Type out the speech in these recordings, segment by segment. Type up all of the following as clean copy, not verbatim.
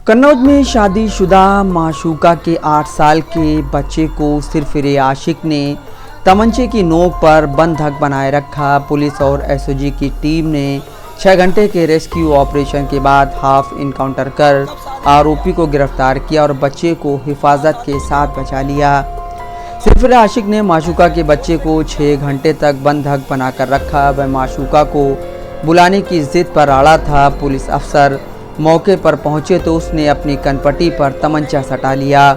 कन्नौज में शादीशुदा माशूका के 8 साल के बच्चे को सिरफिरे आशिक ने तमंचे की नोक पर बंधक बनाए रखा। पुलिस और एसओजी की टीम ने 6 घंटे के रेस्क्यू ऑपरेशन के बाद हाफ इनकाउंटर कर आरोपी को गिरफ्तार किया और बच्चे को हिफाजत के साथ बचा लिया। सिरफिरे आशिक ने माशूका के बच्चे को 6 घंटे तक बंधक बनाकर रखा। वह माशूका को बुलाने की जिद पर अड़ा था। पुलिस अफसर मौके पर पहुंचे तो उसने अपनी कनपटी पर तमंचा सटा लिया।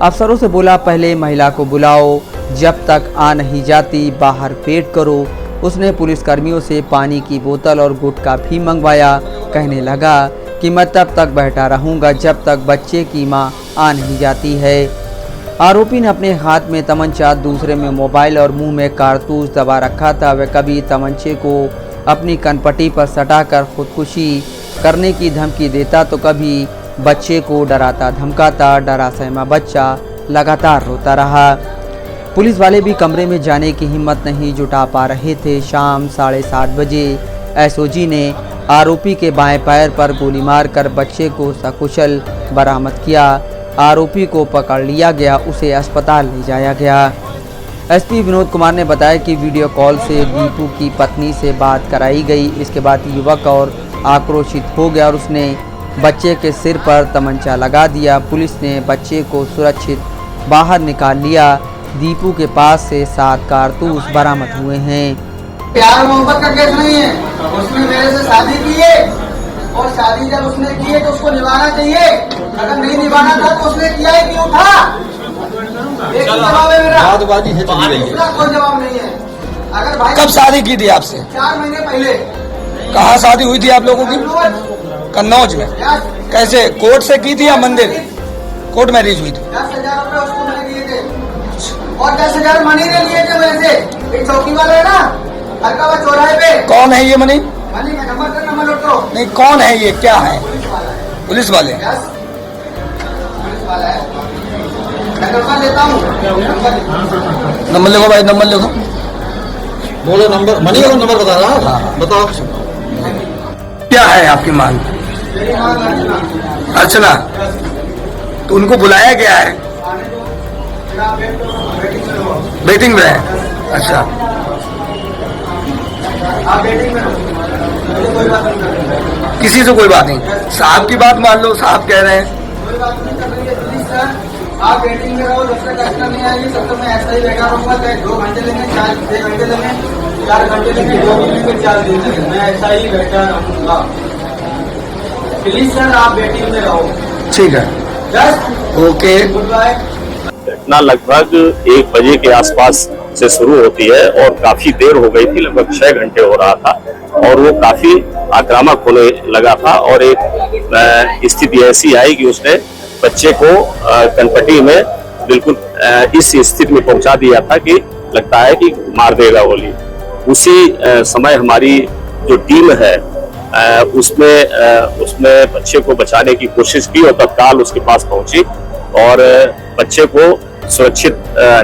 अफसरों से बोला, पहले महिला को बुलाओ, जब तक आ नहीं जाती बाहर वेट करो। उसने पुलिसकर्मियों से पानी की बोतल और गुटखा भी मंगवाया। कहने लगा कि मैं तब तक बैठा रहूंगा जब तक बच्चे की मां आ नहीं जाती है। आरोपी ने अपने हाथ में तमंचा, दूसरे में मोबाइल और मुंह में कारतूस दबा रखा था। वह कभी तमंचे को अपनी कनपटी पर सटाकर खुदकुशी करने की धमकी देता तो कभी बच्चे को डराता धमकाता। डरा सहमा बच्चा लगातार रोता रहा। पुलिस वाले भी कमरे में जाने की हिम्मत नहीं जुटा पा रहे थे। शाम 7:30 बजे एसओजी ने आरोपी के बाएं पैर पर गोली मारकर बच्चे को सकुशल बरामद किया। आरोपी को पकड़ लिया गया, उसे अस्पताल ले जाया गया। एसपी विनोद कुमार ने बताया कि वीडियो कॉल से दीपू की पत्नी से बात कराई गई। इसके बाद युवक और आक्रोशित हो गया और उसने बच्चे के सिर पर तमंचा लगा दिया। पुलिस ने बच्चे को सुरक्षित बाहर निकाल लिया। दीपू के पास से 7 कारतूस बरामद हुए हैं। प्यार मोहब्बत का केस नहीं है। उसने मेरे से शादी की है और शादी जब उसने की है तो उसको निभाना चाहिए। अगर नहीं निभाना था तो उसने किया ही क्यों था? एक जवाब है मेरा, दूसरा कोई जवाब नहीं है। अगर भाई कब शादी की थी आपसे? 4 महीने पहले। कहाँ शादी हुई थी आप लोगों की? कन्नौज में। कैसे, कोर्ट से की थी या मंदिर? कोर्ट मैरिज हुई थी। 10,000 रुपए उसको मैंने दिए थे और 10,000 मनी ने लिए थे मेरे से। एक चौकी वाला है ना हल्का चौराहे पे। कौन है ये मनी? मनी का नंबर नोट करो। नहीं, कौन है ये, क्या है? पुलिस वाले। पुलिस वाला है। मैं नंबर लेता हूँ। नंबर लिखो भाई, नंबर लिखो। बोलो नंबर, मनी का नंबर बता रहा है, बताओ। क्या है आपकी मांग? अर्चना, तो उनको बुलाया गया है? वेटिंग में है। अच्छा, आप वेटिंग में रहो, कोई बात नहीं कर रहे। किसी से कोई बात नहीं। साहब की बात मान लो, साहब कह रहे हैं। कोई बात नहीं कर रही है। प्लीज सर, आप वेटिंग में रहो, जब तक कस्टमर नहीं आएगी तब तक मैं ऐसा ही बैठा रहूंगा। चाहे 2 घंटे लेंगे, 6 घंटे लेंगे, 4 घंटे लेंगे, 2 दिन में 4 दिन लेंगे, मैं ऐसा ही बैठा रहूंगा। प्लीज सर, आप वेटिंग में रहो। ठीक है, जस्ट ओके। Good bye. घटना लगभग 1 बजे के आसपास से शुरू होती है और काफी देर हो गई थी, लगभग 6 घंटे हो रहा था और वो काफी आक्रामक होने लगा था। और एक स्थिति ऐसी आई कि उसने बच्चे को कनपटी में बिल्कुल इस स्थिति में पहुंचा दिया था कि लगता है कि मार देगा गोली। उसी समय हमारी जो टीम है उसने बच्चे को बचाने की कोशिश की और तत्काल उसके पास पहुंची और बच्चे को सुरक्षित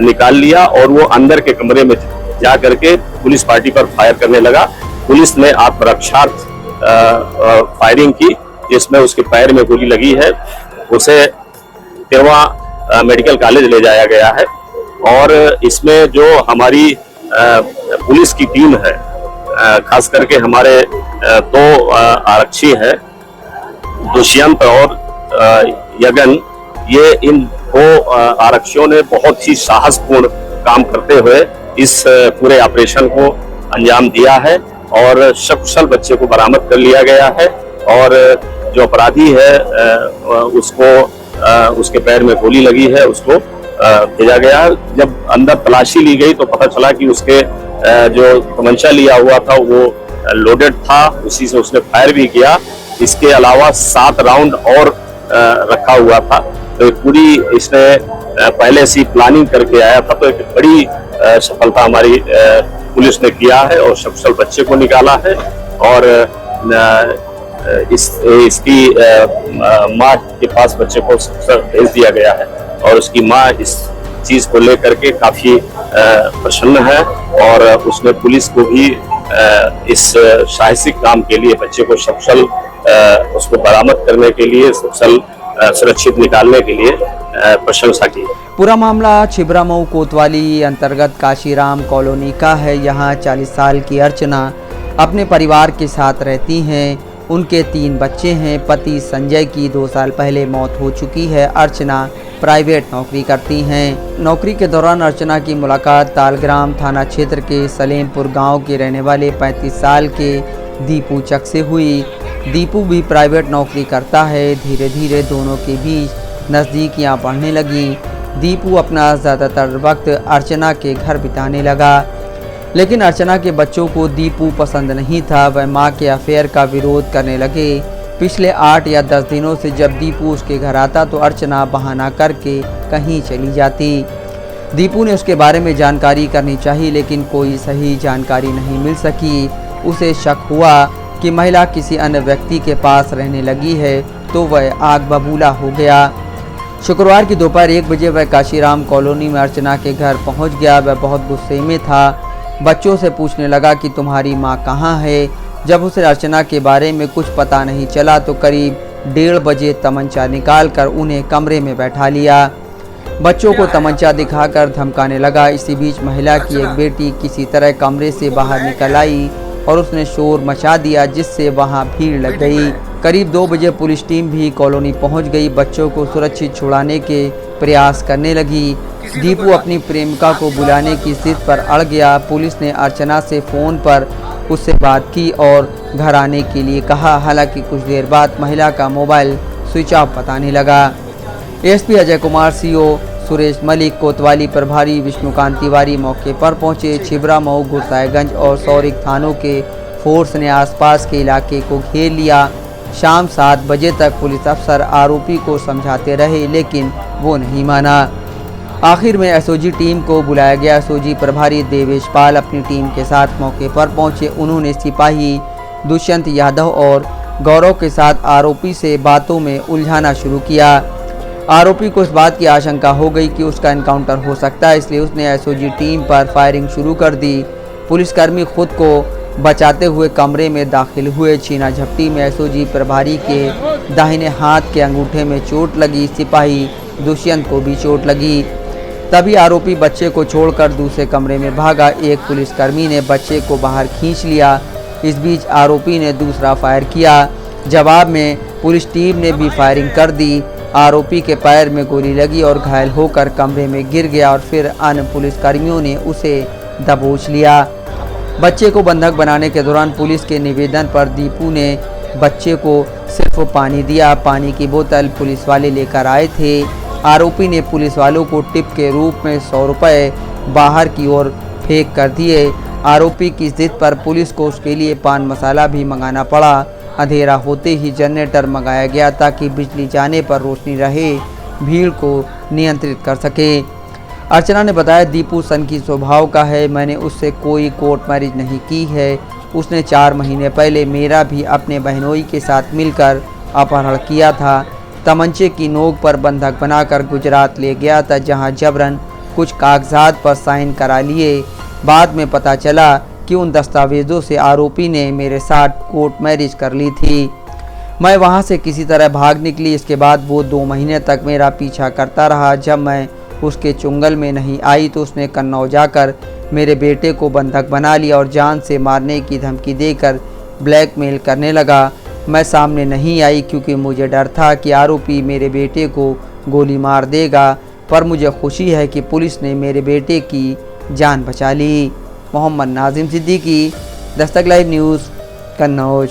निकाल लिया और वो अंदर के कमरे में जा करके पुलिस पार्टी पर फायर करने लगा। पुलिस ने आत्मरक्षार्थ फायरिंग की, जिसमें उसके पैर में गोली लगी है। उसे तिरवा मेडिकल कॉलेज ले जाया गया है और इसमें जो हमारी पुलिस की टीम है, खास करके हमारे 2 आरक्षी हैं, दुष्यंत और यगन, ये इन 2 आरक्षियों ने बहुत ही साहसपूर्ण काम करते हुए इस पूरे ऑपरेशन को अंजाम दिया है और सकुशल बच्चे को बरामद कर लिया गया है। और जो अपराधी है उसके पैर में गोली लगी है, उसको भेजा गया। जब अंदर तलाशी ली गई तो पता चला कि उसके जो तमंचा लिया हुआ था वो लोडेड था, उसी से उसने फायर भी किया। इसके अलावा 7 राउंड और रखा हुआ था। तो पूरी इसने पहले से प्लानिंग करके आया था। तो एक बड़ी सफलता हमारी पुलिस ने किया है और सकुशल बच्चे को निकाला है और इसकी माँ के पास बच्चे को भेज दिया गया है और उसकी माँ इस चीज को लेकर के काफी प्रसन्न है और उसने पुलिस को भी इस साहसिक काम के लिए, बच्चे को सकुशल उसको बरामद करने के लिए, सकुशल सुरक्षित निकालने के लिए प्रशंसा की। पूरा मामला छिबरामऊ कोतवाली अंतर्गत काशीराम कॉलोनी का है। यहाँ 40 साल की अर्चना अपने परिवार के साथ रहती हैं। उनके 3 बच्चे हैं। पति संजय की 2 साल पहले मौत हो चुकी है। अर्चना प्राइवेट नौकरी करती हैं। नौकरी के दौरान अर्चना की मुलाकात तालग्राम थाना क्षेत्र के सलेमपुर गांव के रहने वाले 35 साल के दीपू चक से हुई। दीपू भी प्राइवेट नौकरी करता है। धीरे धीरे दोनों के बीच नज़दीकियां बढ़ने लगी। दीपू अपना ज़्यादातर वक्त अर्चना के घर बिताने लगा, लेकिन अर्चना के बच्चों को दीपू पसंद नहीं था। वह मां के अफेयर का विरोध करने लगे। पिछले 8 या 10 दिनों से जब दीपू उसके घर आता तो अर्चना बहाना करके कहीं चली जाती। दीपू ने उसके बारे में जानकारी करनी चाहिए, लेकिन कोई सही जानकारी नहीं मिल सकी। उसे शक हुआ कि महिला किसी अन्य व्यक्ति के पास रहने लगी है, तो वह आग बबूला हो गया। शुक्रवार की दोपहर 1 बजे वह काशीराम कॉलोनी में अर्चना के घर पहुंच गया। वह बहुत गुस्से में था। बच्चों से पूछने लगा कि तुम्हारी मां कहाँ है। जब उसे अर्चना के बारे में कुछ पता नहीं चला तो करीब 1:30 बजे तमंचा निकालकर उन्हें कमरे में बैठा लिया। बच्चों को तमंचा दिखाकर धमकाने लगा। इसी बीच महिला की एक बेटी किसी तरह कमरे से बाहर निकल आई और उसने शोर मचा दिया, जिससे वहां भीड़ लग गई। करीब 2 बजे पुलिस टीम भी कॉलोनी पहुंच गई। बच्चों को सुरक्षित छुड़ाने के प्रयास करने लगी। दीपू अपनी प्रेमिका को बुलाने की जिद पर अड़ गया। पुलिस ने अर्चना से फ़ोन पर उससे बात की और घर आने के लिए कहा। हालांकि कुछ देर बाद महिला का मोबाइल स्विच ऑफ बताने लगा। एसपी अजय कुमार, सीओ सुरेश मलिक, कोतवाली प्रभारी विष्णुकांत तिवारी मौके पर पहुंचे। छिबरामऊ, गुरसाईगंज और सौरिक थानों के फोर्स ने आसपास के इलाके को घेर लिया। शाम 7 बजे तक पुलिस अफसर आरोपी को समझाते रहे, लेकिन वो नहीं माना। आखिर में एसओजी टीम को बुलाया गया। एसओजी प्रभारी देवेश पाल अपनी टीम के साथ मौके पर पहुंचे। उन्होंने सिपाही दुष्यंत यादव और गौरव के साथ आरोपी से बातों में उलझाना शुरू किया। आरोपी को इस बात की आशंका हो गई कि उसका एनकाउंटर हो सकता है, इसलिए उसने एसओजी टीम पर फायरिंग शुरू कर दी। पुलिसकर्मी खुद को बचाते हुए कमरे में दाखिल हुए। छीना झपटी में एसओजी प्रभारी के दाहिने हाथ के अंगूठे में चोट लगी। सिपाही दुष्यंत को भी चोट लगी। तभी आरोपी बच्चे को छोड़कर दूसरे कमरे में भागा। एक पुलिसकर्मी ने बच्चे को बाहर खींच लिया। इस बीच आरोपी ने दूसरा फायर किया। जवाब में पुलिस टीम ने भी फायरिंग कर दी। आरोपी के पैर में गोली लगी और घायल होकर कमरे में गिर गया और फिर अन्य पुलिसकर्मियों ने उसे दबोच लिया। बच्चे को बंधक बनाने के दौरान पुलिस के निवेदन पर दीपू ने बच्चे को सिर्फ पानी दिया। पानी की बोतल पुलिस वाले लेकर आए थे। आरोपी ने पुलिस वालों को टिप के रूप में 100 रुपये बाहर की ओर फेंक कर दिए। आरोपी की जिद पर पुलिस को उसके लिए पान मसाला भी मंगाना पड़ा। अंधेरा होते ही जनरेटर मंगाया गया ताकि बिजली जाने पर रोशनी रहे, भीड़ को नियंत्रित कर सके। अर्चना ने बताया, दीपू सन की स्वभाव का है। मैंने उससे कोई कोर्ट मैरिज नहीं की है। उसने 4 महीने पहले मेरा भी अपने बहनोई के साथ मिलकर अपहरण किया था। तमंचे की नोक पर बंधक बनाकर गुजरात ले गया था, जहां जबरन कुछ कागजात पर साइन करा लिए। बाद में पता चला कि उन दस्तावेज़ों से आरोपी ने मेरे साथ कोर्ट मैरिज कर ली थी। मैं वहां से किसी तरह भाग निकली। इसके बाद वो 2 महीने तक मेरा पीछा करता रहा। जब मैं उसके चुंगल में नहीं आई तो उसने कन्नौज जाकर मेरे बेटे को बंधक बना लिया और जान से मारने की धमकी देकर ब्लैकमेल करने लगा। मैं सामने नहीं आई क्योंकि मुझे डर था कि आरोपी मेरे बेटे को गोली मार देगा, पर मुझे खुशी है कि पुलिस ने मेरे बेटे की जान बचा ली। Mohammad Nazim Siddiqui, Dastak live news, Kannauj.